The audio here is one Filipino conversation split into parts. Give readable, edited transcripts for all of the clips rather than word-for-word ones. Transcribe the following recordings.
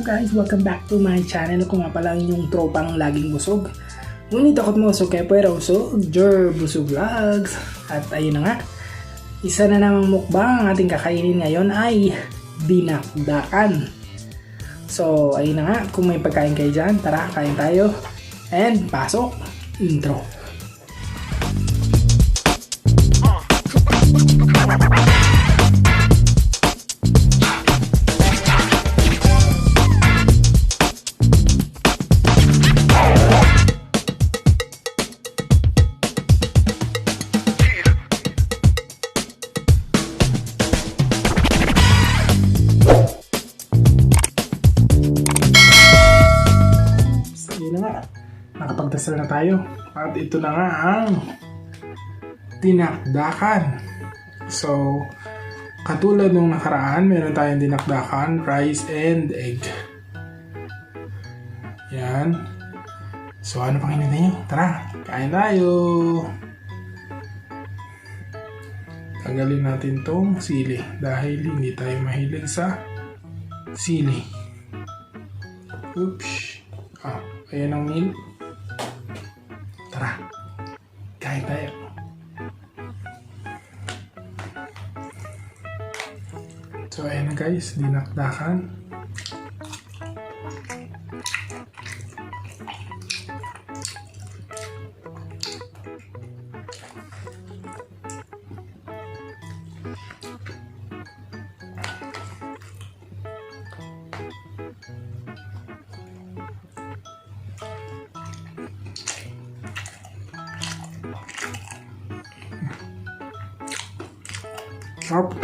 guys? Welcome back to my channel. Kung nga pala yung tropang laging busog. Ngunit akot mo so kaya pero so Jer Busog Vlogs. At ayun na nga, isa na namang mukbang ang ating kakainin ngayon ay dinakdakan. So ayun na nga, kung may pagkain kayo dyan, tara kain tayo. And pasok, intro. Nakapagdasal na tayo at ito na nga ang dinakdakan. So katulad nung nakaraan, meron tayong dinakdakan, rice and egg. Yan. So ano pang hinintay nyo? Tara, kain tayo. Tanggalin natin tong sili dahil hindi tayo mahilig sa sili. Oops. Ayan ang meal. Tara, kain tayo. So ayan na guys, dinakdakan. Sarap.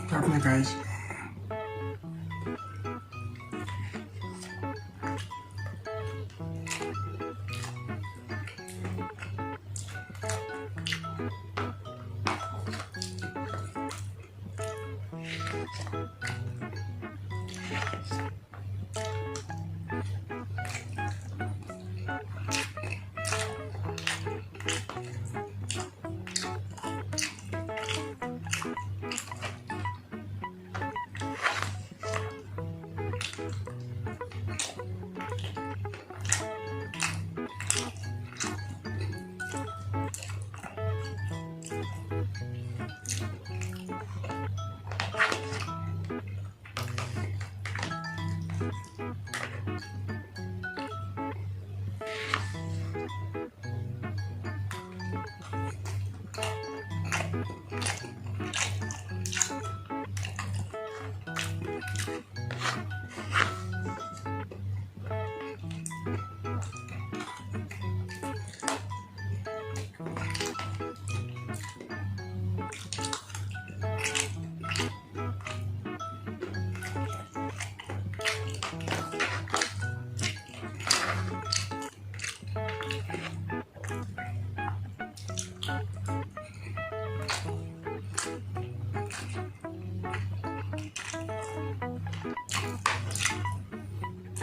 Sarap na guys.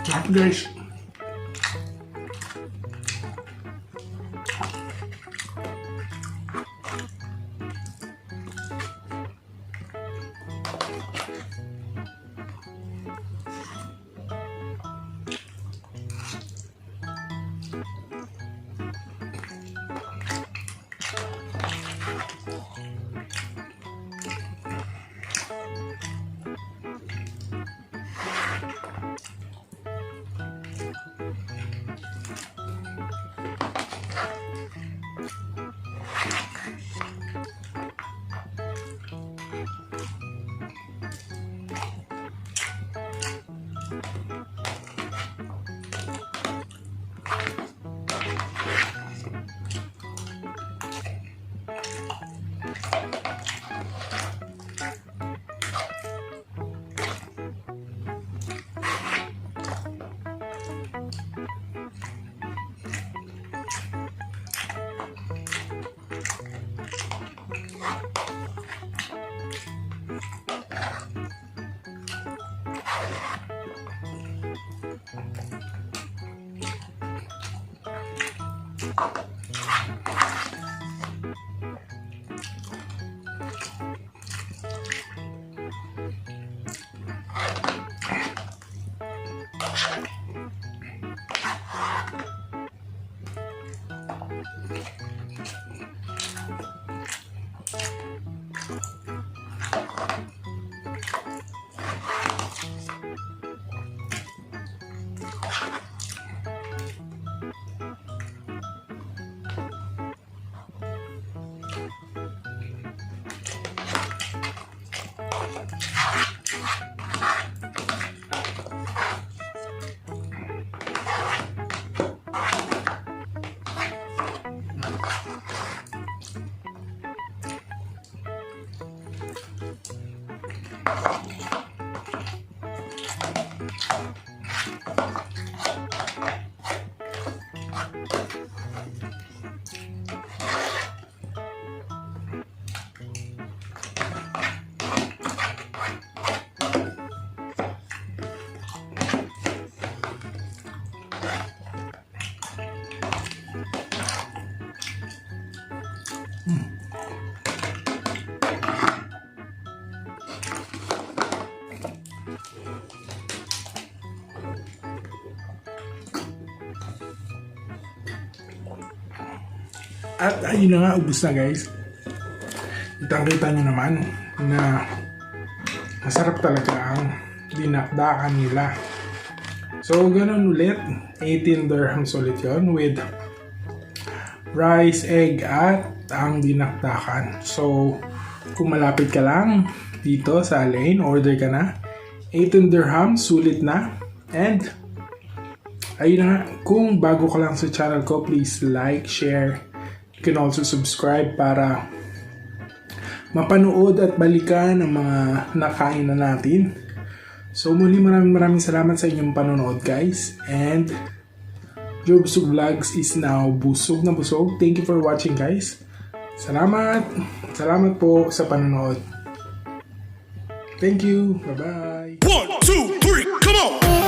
Sarap guys. At ayun na nga, ubus na guys. Kitang-kita nyo naman na masarap talaga ang dinakdakan nila. So, ganun ulit. 18 dirhams ulit yun with rice, egg, at ang dinakdakan. So, kung malapit ka lang dito sa Al-Ain, order ka na. 18 dirhams, sulit na. And, ayun na nga, kung bago ka lang sa channel ko, please like, share. You can also subscribe para mapanood at balikan ang mga nakain na natin. So muli maraming salamat sa inyong panonood guys. And Joe Busog Vlogs is now busog na busog. Thank you for watching guys. Salamat. Salamat po sa panonood. Thank you. Bye-bye. 1, 2, 3, come on!